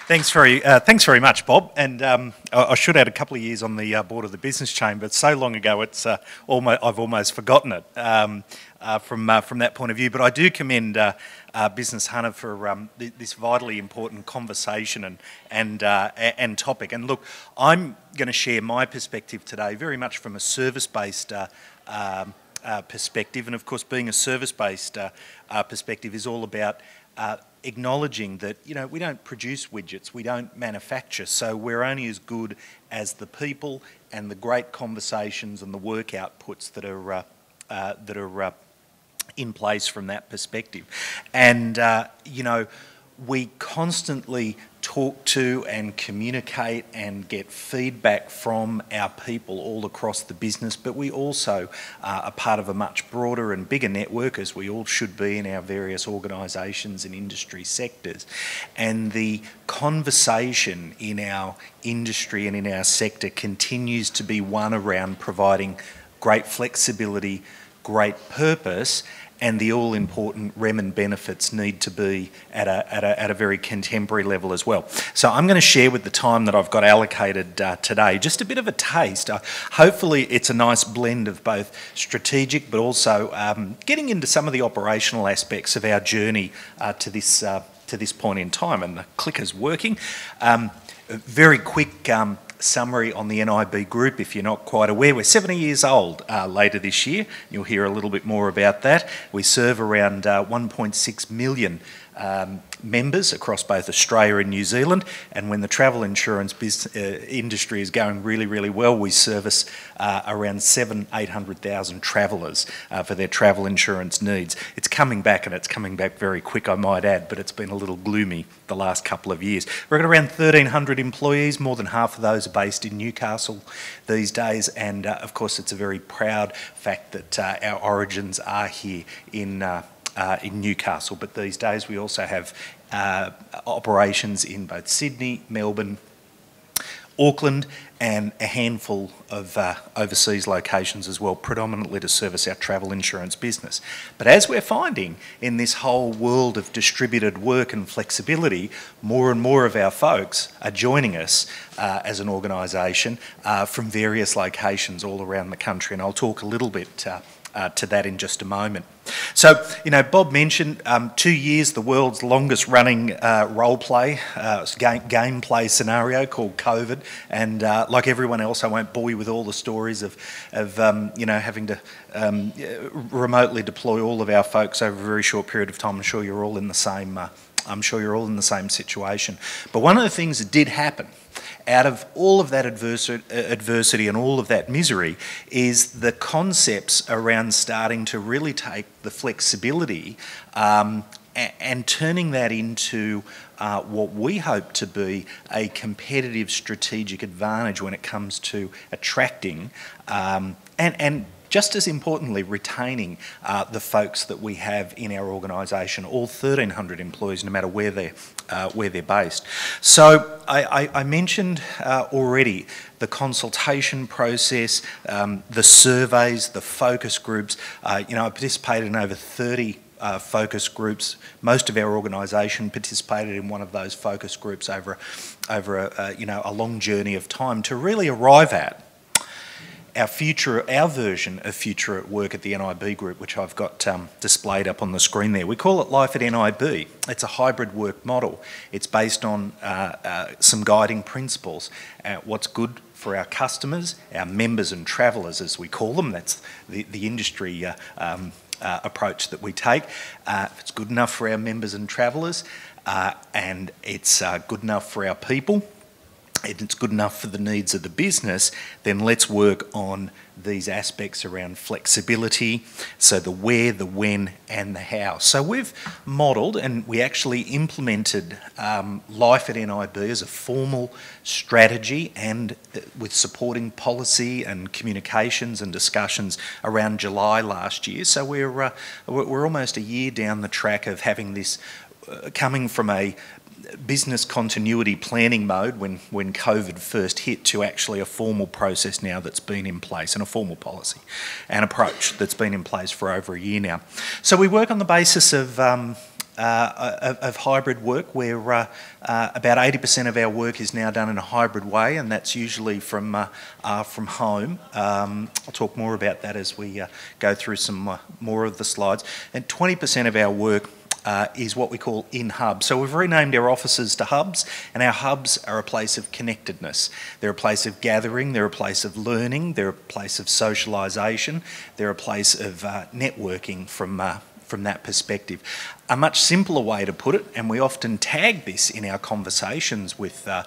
Thanks very much, Bob. And I should add a couple of years on the board of the Business Chamber. It's so long ago, I've almost forgotten it from that point of view. But I do commend Business Hunter for this vitally important conversation and topic. And look, I'm going to share my perspective today, very much from a service-based perspective. And of course, being a service-based perspective is all about acknowledging that, we don't produce widgets, we don't manufacture, so we're only as good as the people and the great conversations and the work outputs that are in place from that perspective. And, we constantly talk to and communicate and get feedback from our people all across the business, but we also are part of a much broader and bigger network, as we all should be in our various organisations and industry sectors. And the conversation in our industry and in our sector continues to be one around providing great flexibility, great purpose, and the all-important rem and benefits need to be at a very contemporary level as well. So I'm going to share with the time that I've got allocated today just a bit of a taste. Hopefully it's a nice blend of both strategic but also getting into some of the operational aspects of our journey to this point in time. And the clicker's working. A very quick summary on the NIB Group, if you're not quite aware. We're 70 years old later this year. You'll hear a little bit more about that. We serve around 1.6 million members across both Australia and New Zealand, and when the travel insurance industry is going really, really well, we service around 800,000 travellers for their travel insurance needs. It's coming back, and it's coming back very quick, I might add, but it's been a little gloomy the last couple of years. We're at around 1,300 employees, more than half of those are based in Newcastle these days, and of course it's a very proud fact that our origins are here in Newcastle, but these days we also have operations in both Sydney, Melbourne, Auckland, and a handful of overseas locations as well, predominantly to service our travel insurance business. But as we're finding in this whole world of distributed work and flexibility, more and more of our folks are joining us as an organisation from various locations all around the country, and I'll talk a little bit to that in just a moment. So, Bob mentioned 2 years, the world's longest running role play, gameplay scenario called COVID, and like everyone else, I won't bore you with all the stories of having to remotely deploy all of our folks over a very short period of time. I'm sure you're all in the same situation. But one of the things that did happen out of all of that adversity and all of that misery is the concepts around starting to really take the flexibility and turning that into what we hope to be a competitive strategic advantage when it comes to attracting and just as importantly, retaining the folks that we have in our organisation, all 1,300 employees, no matter where they're based. So I mentioned already the consultation process, the surveys, the focus groups. I participated in over 30 focus groups. Most of our organisation participated in one of those focus groups over a long journey of time to really arrive at our version of future at work at the NIB Group, which I've got displayed up on the screen there. We call it Life at NIB. It's a hybrid work model. It's based on some guiding principles. What's good for our customers, our members and travellers, as we call them. That's the industry approach that we take. If it's good enough for our members and travellers, and it's good enough for our people, and it's good enough for the needs of the business, then let's work on these aspects around flexibility, so the where, the when and the how. So we've modelled and we actually implemented Life at NIB as a formal strategy and with supporting policy and communications and discussions around July last year. So we're almost a year down the track of having this coming from a business continuity planning mode when COVID first hit to actually a formal process now that's been in place and a formal policy and approach that's been in place for over a year now. So we work on the basis of of hybrid work, where about 80% of our work is now done in a hybrid way, and that's usually from home. I'll talk more about that as we go through some more of the slides. And 20% of our work is what we call in hubs. So we've renamed our offices to hubs, and our hubs are a place of connectedness. They're a place of gathering, they're a place of learning, they're a place of socialisation, they're a place of networking from that perspective. A much simpler way to put it, and we often tag this in our conversations with our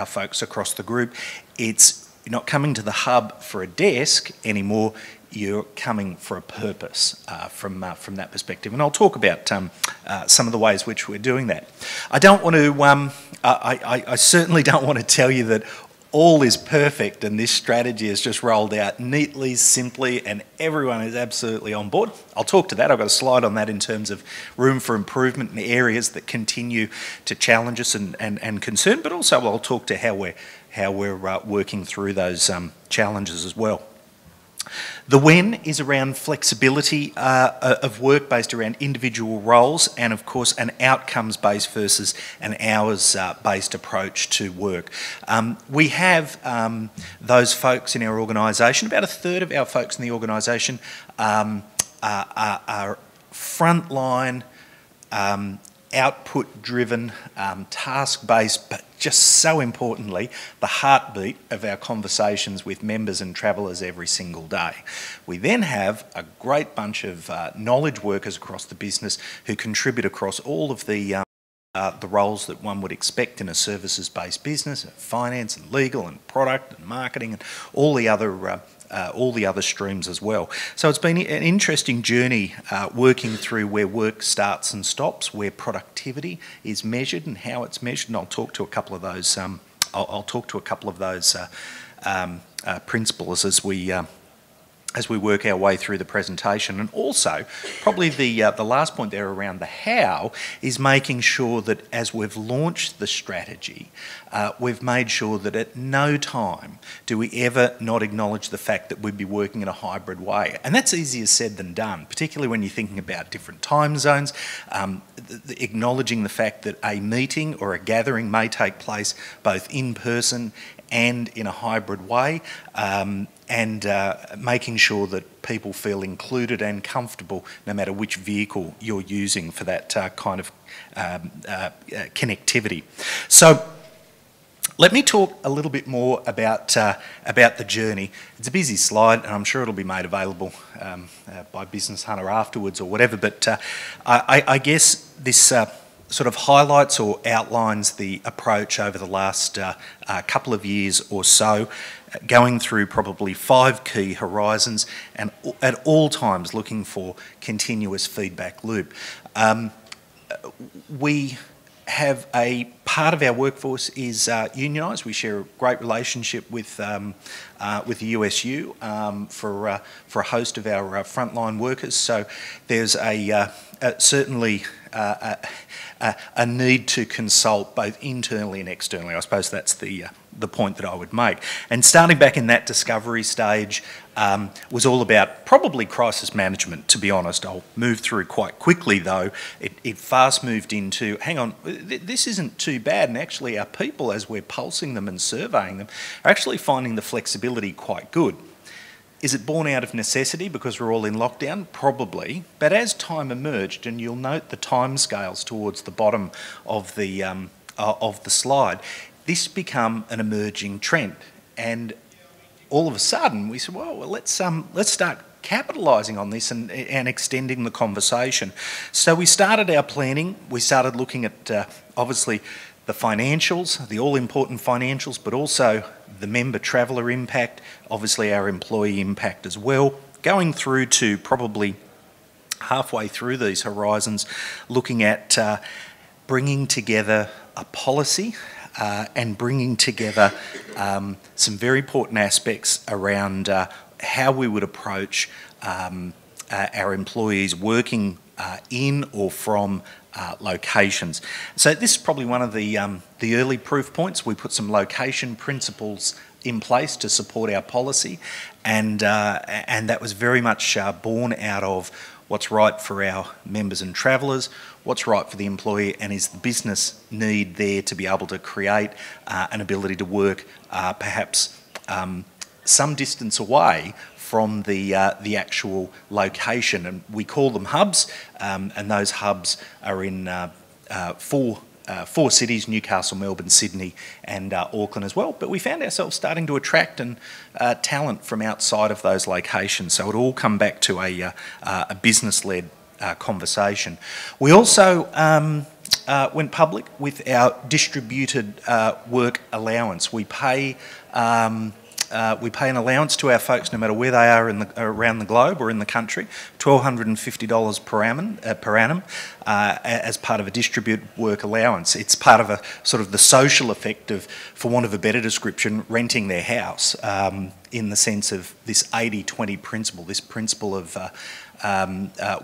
folks across the group, it's you're not coming to the hub for a desk anymore, you're coming for a purpose from that perspective. And I'll talk about some of the ways which we're doing that. I don't want to, I certainly don't want to tell you that all is perfect and this strategy is just rolled out neatly, simply, and everyone is absolutely on board. I'll talk to that. I've got a slide on that in terms of room for improvement and areas that continue to challenge us and concern, but also I'll talk to how we're working through those challenges as well. The when is around flexibility of work based around individual roles, and of course an outcomes-based versus an hours-based approach to work. We have those folks in our organisation. About a third of our folks in the organisation are frontline, output-driven, task-based, but just so importantly, the heartbeat of our conversations with members and travellers every single day. We then have a great bunch of knowledge workers across the business who contribute across all of the roles that one would expect in a services-based business, finance and legal and product and marketing and all the other streams as well. So it's been an interesting journey working through where work starts and stops, where productivity is measured and how it's measured, and I'll talk to a couple of those. I'll talk to a couple of those principles as we work our way through the presentation. And also, probably the last point there around the how is making sure that as we've launched the strategy, we've made sure that at no time do we ever not acknowledge the fact that we'd be working in a hybrid way. And that's easier said than done, particularly when you're thinking about different time zones, acknowledging the fact that a meeting or a gathering may take place both in person and in a hybrid way, and making sure that people feel included and comfortable no matter which vehicle you're using for that kind of connectivity. So let me talk a little bit more about the journey. It's a busy slide, and I'm sure it'll be made available by Business Hunter afterwards or whatever, but I guess this sort of highlights or outlines the approach over the last couple of years or so, going through probably 5 key horizons and at all times looking for continuous feedback loop. We have a part of our workforce is unionised. We share a great relationship with the USU for a host of our frontline workers. So there's certainly a need to consult both internally and externally. I suppose that's the point that I would make. And starting back in that discovery stage was all about probably crisis management, to be honest. I'll move through quite quickly though. It fast moved into, hang on, this isn't too bad, and actually our people, as we're pulsing them and surveying them, are actually finding the flexibility quite good. Is it born out of necessity because we're all in lockdown? Probably. But as time emerged, and you'll note the timescales towards the bottom of the slide, this become an emerging trend. And all of a sudden we said, well, let's start capitalising on this and extending the conversation. So we started our planning. We started looking at obviously the financials, the all-important financials, but also the member traveller impact, obviously our employee impact as well, going through to probably halfway through these horizons, looking at bringing together a policy and bringing together some very important aspects around how we would approach our employees working in or from locations. So this is probably one of the early proof points. We put some location principles in place to support our policy, and that was very much born out of what's right for our members and travellers, what's right for the employee, and is the business need there to be able to create an ability to work perhaps some distance away from the actual location. And we call them hubs, and those hubs are in four cities: Newcastle, Melbourne, Sydney and Auckland as well. But we found ourselves starting to attract talent from outside of those locations. So it all come back to a business-led conversation. We also went public with our distributed work allowance. We pay an allowance to our folks no matter where they are around the globe or in the country, $1,250 per annum as part of a distributed work allowance. It's part of a sort of the social effect of, for want of a better description, renting their house, in the sense of this 80-20 principle, this principle of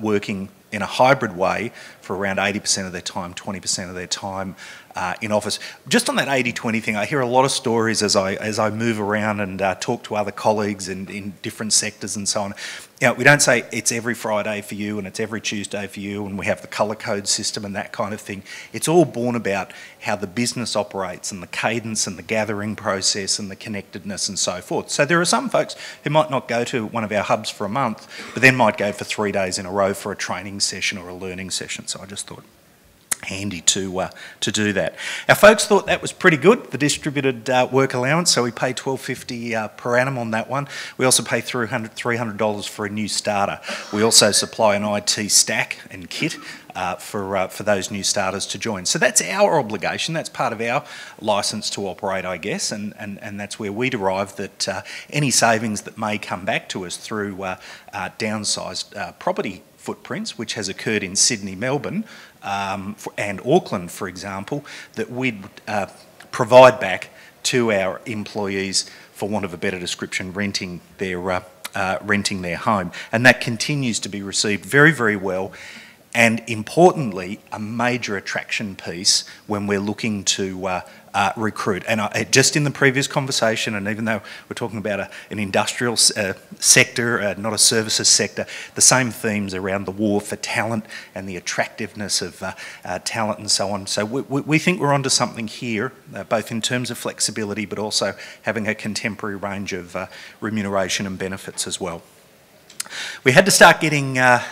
working in a hybrid way for around 80% of their time, 20% of their time in office. Just on that 80-20 thing, I hear a lot of stories as I move around and talk to other colleagues in different sectors and so on. You know, we don't say it's every Friday for you and it's every Tuesday for you and we have the colour code system and that kind of thing. It's all born about how the business operates and the cadence and the gathering process and the connectedness and so forth. So there are some folks who might not go to one of our hubs for a month, but then might go for 3 days in a row for a training session or a learning session. So I just thought handy to do that. Our folks thought that was pretty good, the distributed work allowance, so we pay $1,250 per annum on that one. We also pay $300 for a new starter. We also supply an IT stack and kit for those new starters to join. So that's our obligation, that's part of our licence to operate, I guess, and that's where we derive that any savings that may come back to us through downsized property footprints, which has occurred in Sydney, Melbourne and Auckland, for example, that we'd provide back to our employees, for want of a better description, renting their home. And that continues to be received very, very well, and importantly, a major attraction piece when we're looking to recruit. And just in the previous conversation, and even though we're talking about an industrial sector, not a services sector, the same themes around the war for talent and the attractiveness of talent and so on. So we think we're onto something here, both in terms of flexibility, but also having a contemporary range of remuneration and benefits as well. We had to start getting a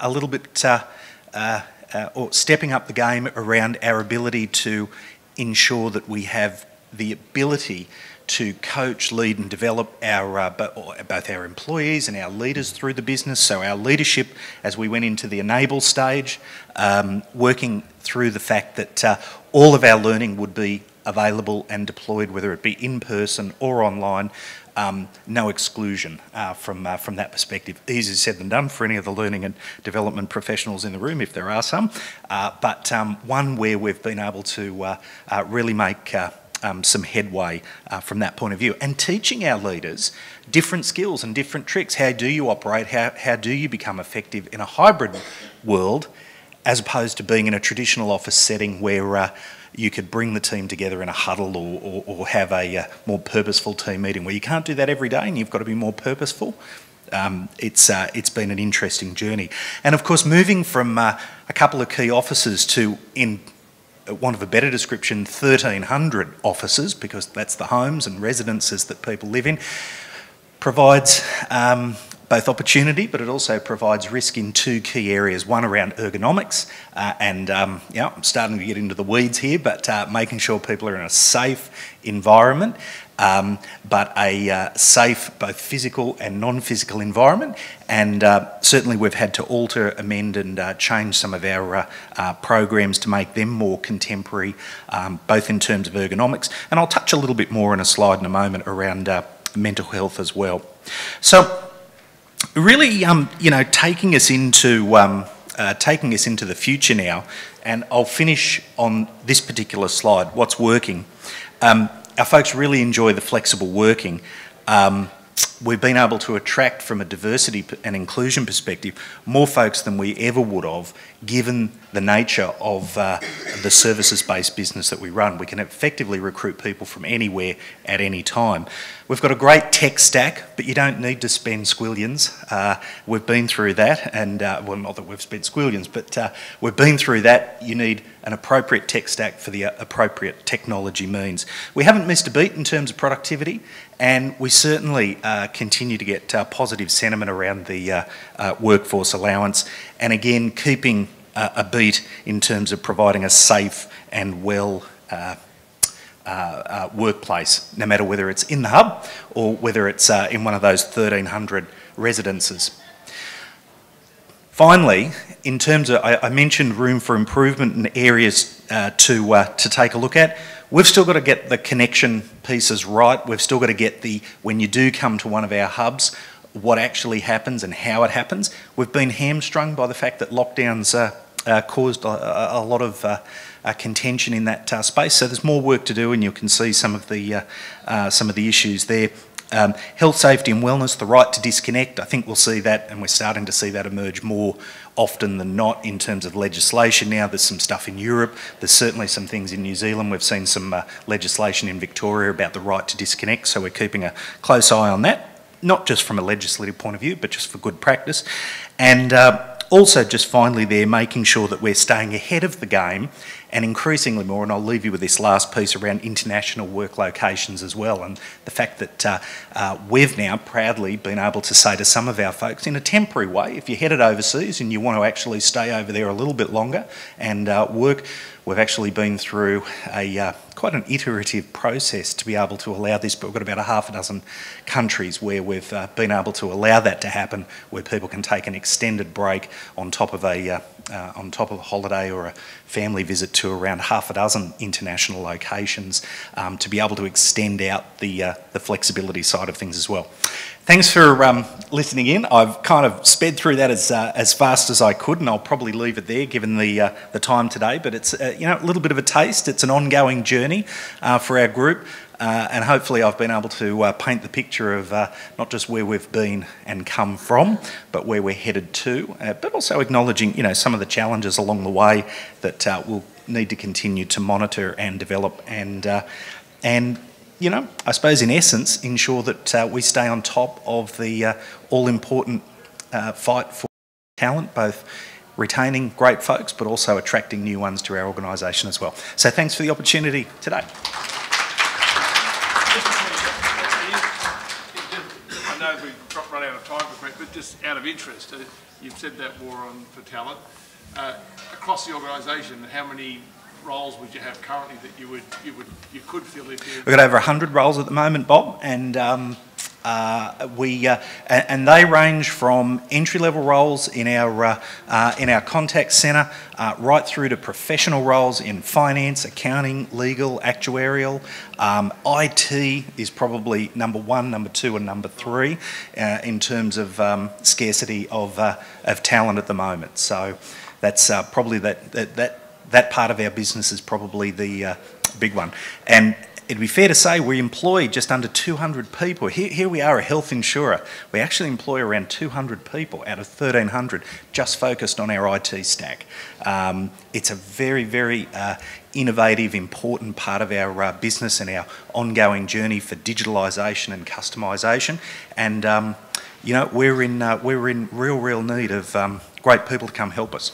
little bit, or stepping up the game around our ability to ensure that we have the ability to coach, lead and develop our both our employees and our leaders through the business. So our leadership, as we went into the enable stage, working through the fact that all of our learning would be available and deployed, whether it be in person or online, no exclusion from that perspective. Easier said than done for any of the learning and development professionals in the room, if there are some, but one where we've been able to really make some headway from that point of view, and teaching our leaders different skills and different tricks. How do you operate? How do you become effective in a hybrid world, as opposed to being in a traditional office setting where you could bring the team together in a huddle or have a more purposeful team meeting, where you can't do that every day and you've got to be more purposeful. It's been an interesting journey. And of course, moving from a couple of key offices to, in want of a better description, 1,300 offices, because that's the homes and residences that people live in, provides both opportunity, but it also provides risk in two key areas. One around ergonomics, and yeah, I'm starting to get into the weeds here, but making sure people are in a safe environment, but a safe both physical and non-physical environment. And certainly we've had to alter, amend and change some of our programs to make them more contemporary, both in terms of ergonomics, and I'll touch a little bit more in a slide in a moment around mental health as well. So really, you know, taking us into the future now, and I'll finish on this particular slide. What's working? Our folks really enjoy the flexible working. we've been able to attract, from a diversity and inclusion perspective, more folks than we ever would have, given the nature of the services-based business that we run. We can effectively recruit people from anywhere at any time. We've got a great tech stack, but you don't need to spend squillions. We've been through that, and well, not that we've spent squillions, but we've been through that. You need an appropriate tech stack for the appropriate technology means. We haven't missed a beat in terms of productivity, and we certainly continue to get positive sentiment around the workforce allowance, and again, keeping a beat in terms of providing a safe and well workplace, no matter whether it's in the hub or whether it's in one of those 1,300 residences. Finally, in terms of, I mentioned room for improvement and areas to take a look at. We've still got to get the connection pieces right. We've still got to get the, when you do come to one of our hubs, what actually happens and how it happens. We've been hamstrung by the fact that lockdowns caused a lot of contention in that space. So there's more work to do, and you can see some of the issues there. Health, safety and wellness, the right to disconnect. I think we'll see that, and we're starting to see that emerge more often than not in terms of legislation now. There's some stuff in Europe. There's certainly some things in New Zealand. We've seen some legislation in Victoria about the right to disconnect, so we're keeping a close eye on that, not just from a legislative point of view, but just for good practice. And also, just finally there, making sure that we're staying ahead of the game, and increasingly more, and I'll leave you with this last piece around international work locations as well, and the fact that we've now proudly been able to say to some of our folks, in a temporary way, if you're headed overseas and you want to actually stay over there a little bit longer and work, we've actually been through a quite an iterative process to be able to allow this, but we've got about a half a dozen countries where we've been able to allow that to happen, where people can take an extended break on top of a holiday or a family visit to around half a dozen international locations, to be able to extend out the flexibility side of things as well. Thanks for listening in. I've kind of sped through that as fast as I could, and I'll probably leave it there given the time today. But it's you know, a little bit of a taste. It's an ongoing journey for our group, and hopefully I've been able to paint the picture of not just where we've been and come from, but where we're headed to. But also acknowledging, you know, some of the challenges along the way that we'll need to continue to monitor and develop, and you know, I suppose in essence, ensure that we stay on top of the all-important fight for talent, both retaining great folks, but also attracting new ones to our organisation as well. So thanks for the opportunity today. I know we've run out of time, but just out of interest, you've said that war on for talent. Across the organisation, how many roles would you have currently that you could fill if you? We've got over 100 roles at the moment, Bob, and and they range from entry-level roles in our contact centre, right through to professional roles in finance, accounting, legal, actuarial. IT is probably number one, number two, and number three in terms of scarcity of talent at the moment. So that's probably that part of our business is probably the big one. And it'd be fair to say we employ just under 200 people. Here we are, a health insurer. We actually employ around 200 people out of 1,300 just focused on our IT stack. It's a very, very innovative, important part of our business and our ongoing journey for digitalisation and customisation. And you know, we're in real need of great people to come help us.